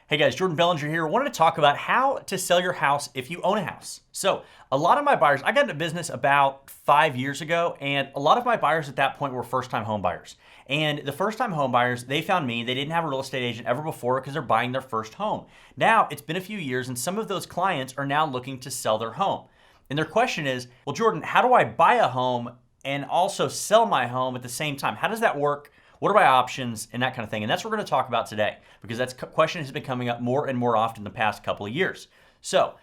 Hey guys, Jordan Bellinger here. I wanted to talk about how to sell your house if you own a house. So a lot of my buyers, I got into business about 5 years ago, and a lot of my buyers at that point were first-time home buyers. And the first-time home buyers, they found me. They didn't have a real estate agent ever before because they're buying their first home. Now, it's been a few years, and some of those clients are now looking to sell their home. And their question is, well, Jordan, how do I buy a home and also sell my home at the same time? How does that work? What are my options and that kind of thing? And that's what we're going to talk about today because that question has been coming up more and more often the past couple of years. So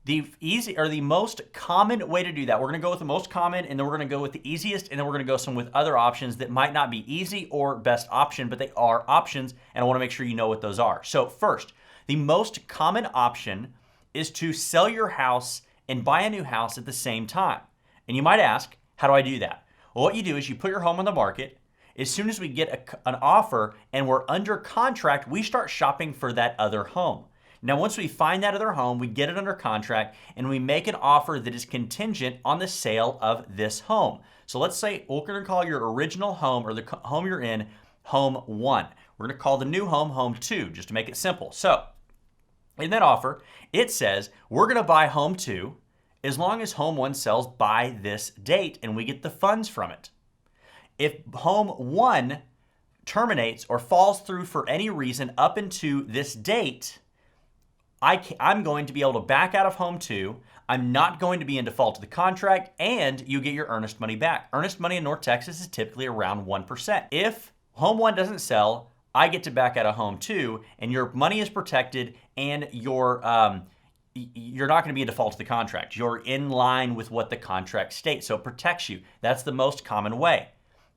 the most common way to do that, we're going to go with the most common, and then we're going to go with the easiest, and then we're going to go some with other options that might not be easy or best option, but they are options, and I want to make sure you know what those are. So first, the most common option is to sell your house and buy a new house at the same time. And you might ask, how do I do that? Well, what you do is you put your home on the market. As soon as we get an offer and we're under contract, we start shopping for that other home. Now, once we find that other home, we get it under contract and we make an offer that is contingent on the sale of this home. So let's say we're going to call your original home or the home you're in home 1. We're going to call the new home home 2 just to make it simple. So in that offer, it says we're going to buy home 2 as long as home 1 sells by this date and we get the funds from it. If home 1 terminates or falls through for any reason up into this date, I'm going to be able to back out of home 2. I'm not going to be in default to the contract, and you get your earnest money back. Earnest money in North Texas is typically around 1%. If home 1 doesn't sell, I get to back out of home 2, and your money is protected, and you're not going to be in default to the contract. You're in line with what the contract states, so it protects you. That's the most common way.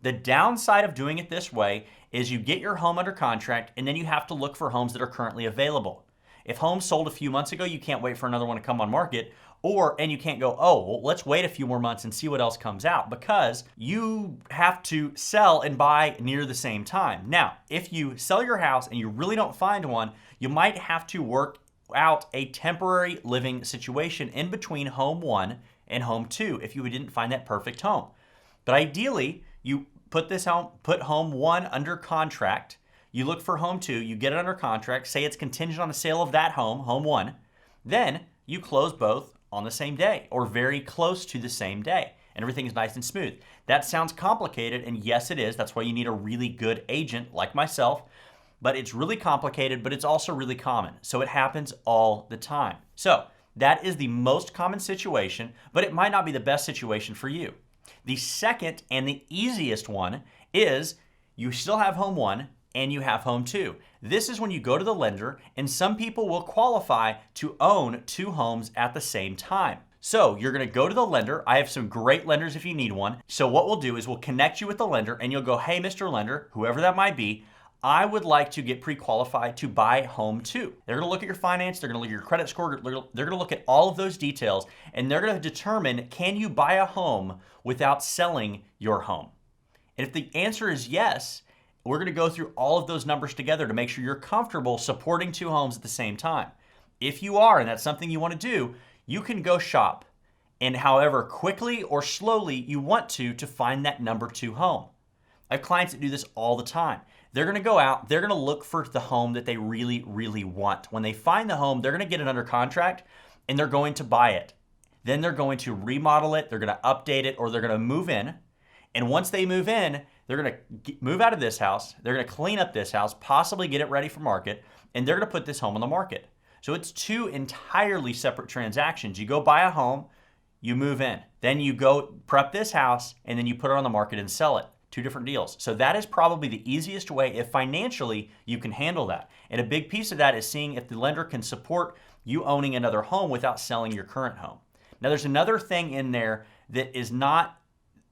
The downside of doing it this way is you get your home under contract and then you have to look for homes that are currently available. If homes sold a few months ago, you can't wait for another one to come on market, and you can't go, oh, well, let's wait a few more months and see what else comes out, because you have to sell and buy near the same time. Now, if you sell your house and you really don't find one, you might have to work out a temporary living situation in between home 1 and home 2 if you didn't find that perfect home. But ideally, you put home 1 under contract, you look for home 2, you get it under contract, say it's contingent on the sale of that home 1, then you close both on the same day or very close to the same day, and everything is nice and smooth. That sounds complicated, and yes, it is. That's why you need a really good agent like myself, but it's really complicated, but it's also really common. So it happens all the time. So that is the most common situation, but it might not be the best situation for you. The second and the easiest one is you still have home 1 and you have home 2. This is when you go to the lender, and some people will qualify to own 2 homes at the same time. So you're going to go to the lender. I have some great lenders if you need one. So what we'll do is we'll connect you with the lender, and you'll go, hey, Mr. Lender, whoever that might be, I would like to get pre-qualified to buy home 2. They're going to look at your finance, they're going to look at your credit score, they're going to look at all of those details, and they're going to determine, can you buy a home without selling your home? And if the answer is yes, we're going to go through all of those numbers together to make sure you're comfortable supporting 2 homes at the same time. If you are, and that's something you want to do, you can go shop, and however quickly or slowly you want to find that number 2 home. I have clients that do this all the time. They're going to go out, they're going to look for the home that they really, really want. When they find the home, they're going to get it under contract and they're going to buy it. Then they're going to remodel it, they're going to update it, or they're going to move in. And once they move in, they're going to move out of this house, they're going to clean up this house, possibly get it ready for market, and they're going to put this home on the market. So it's 2 entirely separate transactions. You go buy a home, you move in. Then you go prep this house, and then you put it on the market and sell it. 2 different deals. So that is probably the easiest way if financially you can handle that. And a big piece of that is seeing if the lender can support you owning another home without selling your current home. Now there's another thing in there that is not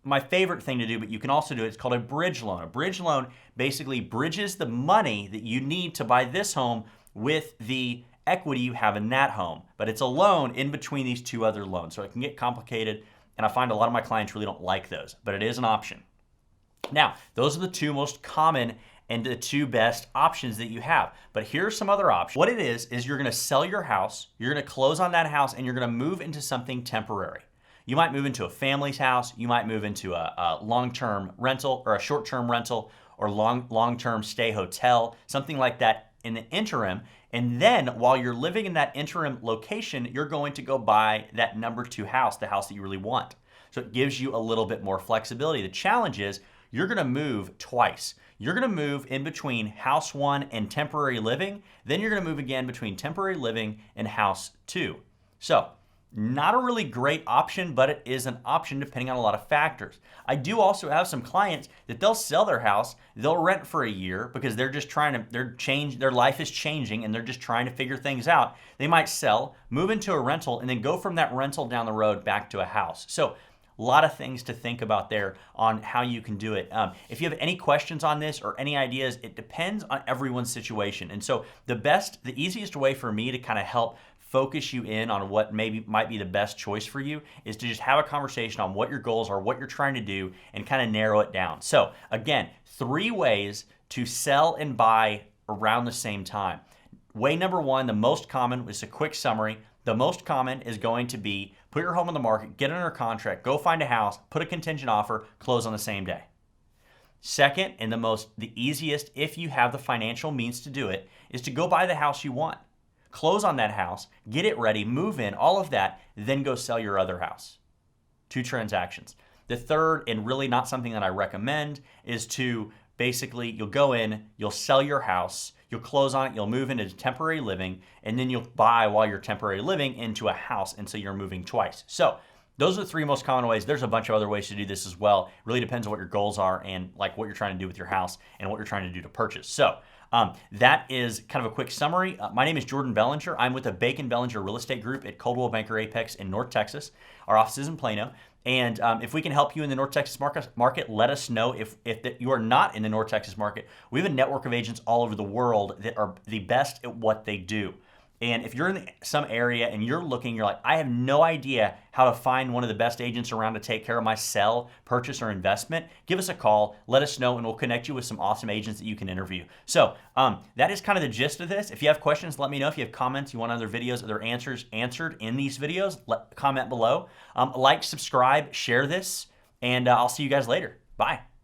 my favorite thing to do, but you can also do it. It's called a bridge loan. A bridge loan basically bridges the money that you need to buy this home with the equity you have in that home. But it's a loan in between these 2 other loans. So it can get complicated, and I find a lot of my clients really don't like those, but it is an option. Now, those are the 2 most common and the 2 best options that you have. But here's some other options. What it is you're going to sell your house, you're going to close on that house, and you're going to move into something temporary. You might move into a family's house, you might move into a long-term rental or a short-term rental or long-term stay hotel, something like that in the interim, And then while you're living in that interim location, you're going to go buy that number 2 house, the house that you really want. So it gives you a little bit more flexibility. The challenge is you're going to move twice. You're going to move in between house 1 and temporary living. Then you're going to move again between temporary living and house 2. So not a really great option, but it is an option depending on a lot of factors. I do also have some clients that they'll sell their house, they'll rent for a year because they're just trying to, their life is changing and they're just trying to figure things out. They might sell, move into a rental, and then go from that rental down the road back to a house. So a lot of things to think about there on how you can do it. If you have any questions on this or any ideas, it depends on everyone's situation. And so the easiest way for me to kind of help focus you in on what maybe might be the best choice for you is to just have a conversation on what your goals are, what you're trying to do, and kind of narrow it down. So again, 3 ways to sell and buy around the same time. Way number 1, the most common, is a quick summary. The most common is going to be put your home on the market, get under contract, go find a house, put a contingent offer, close on the same day. Second, and the easiest, if you have the financial means to do it, is to go buy the house you want. Close on that house, get it ready, move in, all of that, then go sell your other house. 2 transactions. The third, and really not something that I recommend, is to basically, you'll go in, you'll sell your house, you'll close on it, you'll move into temporary living, and then you'll buy while you're temporary living into a house, and so you're moving twice. So those are the 3 most common ways. There's a bunch of other ways to do this as well. It really depends on what your goals are and like what you're trying to do with your house and what you're trying to do to purchase. So that is kind of a quick summary. My name is Jordan Bellinger. I'm with the Bacon Bellinger Real Estate Group at Coldwell Banker Apex in North Texas. Our office is in Plano. And if we can help you in the North Texas market, let us know. If you are not in the North Texas market, we have a network of agents all over the world that are the best at what they do. And if you're in some area and you're like, I have no idea how to find one of the best agents around to take care of my sell, purchase, or investment, give us a call, let us know, and we'll connect you with some awesome agents that you can interview. So that is kind of the gist of this. If you have questions, let me know. If you have comments, you want other videos, other answers answered in these videos, comment below. Like, subscribe, share this, and I'll see you guys later. Bye.